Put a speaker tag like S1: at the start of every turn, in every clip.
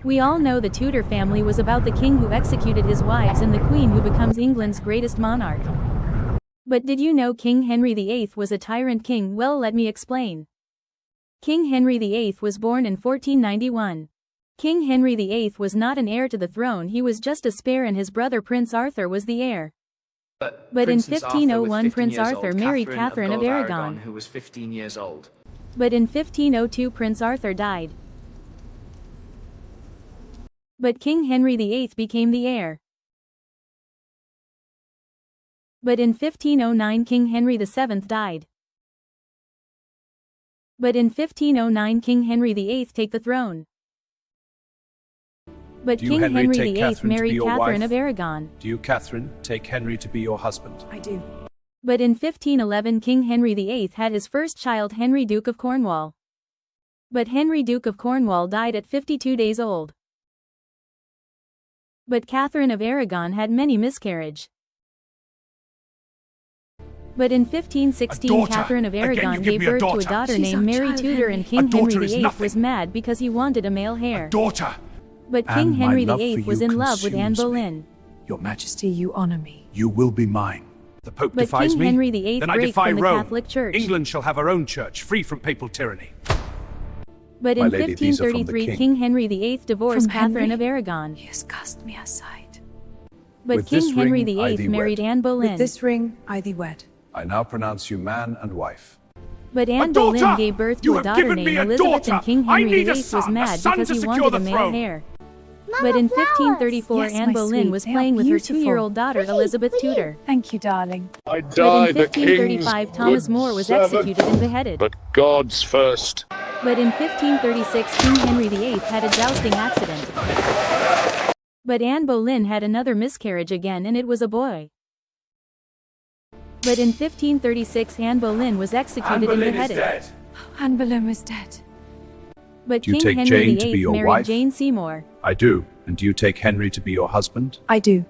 S1: We all know the Tudor family was about the king who executed his wives and the queen who becomes England's greatest monarch. But did you know King Henry VIII was a tyrant king? Well, let me explain. King Henry VIII was born in 1491. King Henry VIII was not an heir to the throne, he was just a spare, and his brother Prince Arthur was the heir. But in 1501 Prince Arthur married Catherine of Aragon,
S2: who was 15 years old.
S1: But in 1502 Prince Arthur died. But King Henry VIII became the heir. But in 1509 King Henry VII died. But in 1509 King Henry VIII take the throne. But King Henry VIII married Catherine of Aragon.
S3: Do you, Catherine, take Henry to be your husband?
S4: I do.
S1: But in 1511 King Henry VIII had his first child, Henry Duke of Cornwall. But Henry Duke of Cornwall died at 52 days old. But Catherine of Aragon had many miscarriages. But in 1516 Catherine of Aragon gave birth to a daughter named Mary Tudor, and King Henry VIII was mad because he wanted a male heir. But King Henry VIII was in love with Anne Boleyn.
S3: Your Majesty,
S4: You honor me.
S3: you will be mine. The Pope
S1: But
S3: defies
S1: King
S3: me,
S1: Henry VIII
S3: then I
S1: breaks
S3: defy
S1: from the
S3: Rome.
S1: Catholic Church.
S3: England shall have her own church, free from papal tyranny.
S1: But in
S3: My lady, these are from the
S1: 1533
S3: king.
S1: King Henry VIII divorced
S4: From Henry?
S1: Catherine of Aragon.
S4: He has cast me aside.
S1: But
S3: With this
S1: King Henry
S3: ring I
S1: VIII
S3: thee
S1: married
S3: wed.
S1: Anne Boleyn.
S4: With this ring, I thee wed.
S3: I now pronounce you man and wife.
S1: But Anne
S3: daughter!
S1: Boleyn gave birth
S3: You
S1: to a
S3: have
S1: daughter
S3: given
S1: named
S3: me a
S1: Elizabeth,
S3: daughter!
S1: and King
S3: I
S1: Henry
S3: need a
S1: VIII was
S3: son, a
S1: mad
S3: son
S1: because
S3: to
S1: he
S3: secure
S1: wanted
S3: the
S1: a male
S3: throne.
S1: heir.
S5: Mama,
S1: But in
S5: flowers.
S1: 1534
S4: Yes,
S1: Anne
S4: my
S1: Boleyn
S4: sweet,
S1: was
S4: they are
S1: playing with her
S4: beautiful.
S1: 2-year-old daughter Elizabeth
S5: Pretty.
S1: Tudor.
S4: Thank you, darling.
S6: I
S1: But
S6: die
S1: in
S6: the king's
S1: 1535 Thomas
S6: good
S1: More was
S6: servant,
S1: executed and beheaded.
S6: but God's first.
S1: But in 1536 King Henry VIII had a jousting accident. But Anne Boleyn had another miscarriage again, and it was a boy. But in 1536 Anne Boleyn was executed and beheaded.
S4: Anne Boleyn was dead.
S1: But
S3: Do you
S1: King
S3: take
S1: Henry
S3: Jane to be
S1: VIII
S3: your
S1: married
S3: wife?
S1: Jane Seymour.
S3: I do. And do you take Henry to be your husband?
S4: I do.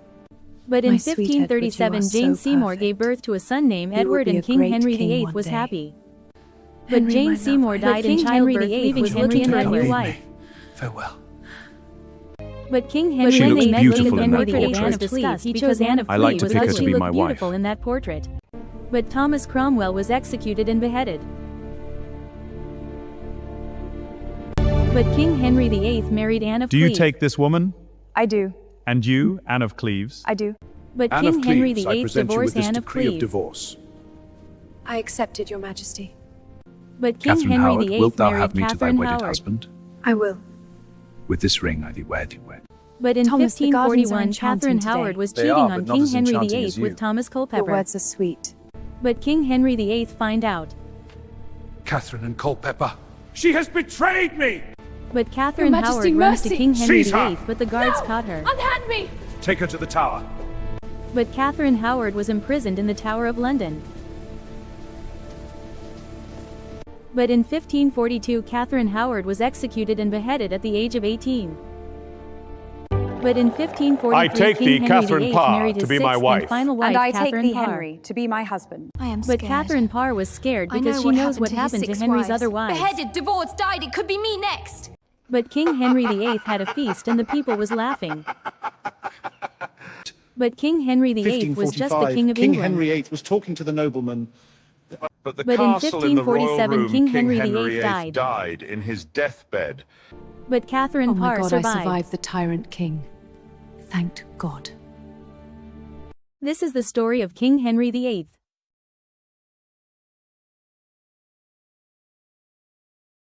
S1: But in
S4: My sweet Edward, you
S1: 1537
S4: are
S1: Jane
S4: so
S1: Seymour
S4: perfect.
S1: gave birth to a son named
S4: You will
S1: Edward,
S4: be
S1: and
S4: a
S1: King
S4: great
S1: Henry
S4: king
S1: VIII
S4: one
S1: was
S4: day.
S1: happy. But
S4: Henry, my
S1: Jane
S4: love,
S1: Seymour
S4: I
S1: died
S4: love
S1: in
S4: you.
S1: childbirth, VIII leaving was Henry looking for a and new new wife.
S3: Farewell.
S1: But King Henry
S3: She looks
S1: VIII met
S3: beautiful
S1: King
S3: in
S1: Henry
S3: that
S1: VIII
S3: portrait.
S1: of Cleves. He chose Anne of
S3: I like
S1: Cleves
S3: to pick her
S1: because
S3: to
S1: she
S3: be
S1: looked
S3: my wife.
S1: beautiful in that portrait. But Thomas Cromwell was executed and beheaded. But King Henry VIII married Anne of
S7: Do you
S1: Cleves.
S7: take this woman?
S4: I do.
S7: And you, Anne of Cleves?
S4: I do.
S1: But
S3: Anne
S1: King
S3: of
S1: Henry
S3: Cleves, I
S1: VIII
S3: present you with
S1: divorced
S3: this
S1: Anne of
S3: decree of
S1: Cleves.
S3: divorce.
S4: I accept it, your majesty.
S1: But King
S3: Catherine
S1: Henry
S3: Howard,
S1: VIII
S3: wilt thou
S1: married
S3: have me to thy
S1: Catherine
S3: wedded
S1: Howard.
S3: husband?
S4: I will.
S3: With this ring I thee wed.
S1: But in
S4: Thomas, the gardens are
S1: 1541
S4: enchanting
S1: Catherine
S4: today.
S1: Howard was
S3: They
S1: cheating
S3: are,
S1: on
S3: but not
S1: King
S3: as
S1: Henry
S3: enchanting
S1: VIII
S3: as you.
S1: with Thomas
S4: Your
S1: Culpeper.
S4: words are sweet.
S1: But King Henry VIII find out.
S3: Catherine and Culpeper. She has betrayed me!
S1: But Catherine
S4: Your Majesty,
S1: Howard runs to
S4: mercy!
S1: King Henry
S3: Seize her!
S1: VIII, but the guards caught her.
S4: Unhand me!
S3: Take her to the tower.
S1: But Catherine Howard was imprisoned in the Tower of London. But in 1542 Catherine Howard was executed and beheaded at the age of 18. But in 1543
S7: I take
S1: King
S7: thee,
S1: Henry
S7: Catherine
S1: VIII
S7: Parr,
S1: married his
S7: to be my
S1: sixth
S7: wife.
S1: and final wife,
S8: And I
S1: Catherine
S8: take thee,
S1: Parr.
S8: Henry, to be my husband.
S4: I am
S1: But
S4: scared.
S1: Catherine Parr was scared
S4: I
S1: because
S4: know
S1: she
S4: what
S1: knows what
S4: happened
S1: happened
S4: to
S1: to
S4: his
S1: Henry's
S4: 6
S1: other wives.
S9: Beheaded, divorced, died. It could be me next.
S1: But King Henry VIII had a feast and the people was laughing. But King Henry VIII was just the King of
S10: King
S1: England.
S10: Henry VIII was talking to the nobleman.
S6: But the
S1: But in
S6: castle in the royal
S1: 1547
S6: room,
S1: King
S6: King
S1: Henry
S6: Henry
S1: VIII
S6: VIII
S1: died.
S6: died in his deathbed.
S1: But Catherine
S4: Oh my
S1: Parr
S4: God,
S1: survived.
S4: I survived the tyrant king. Thanked God.
S1: This is the story of King Henry VIII.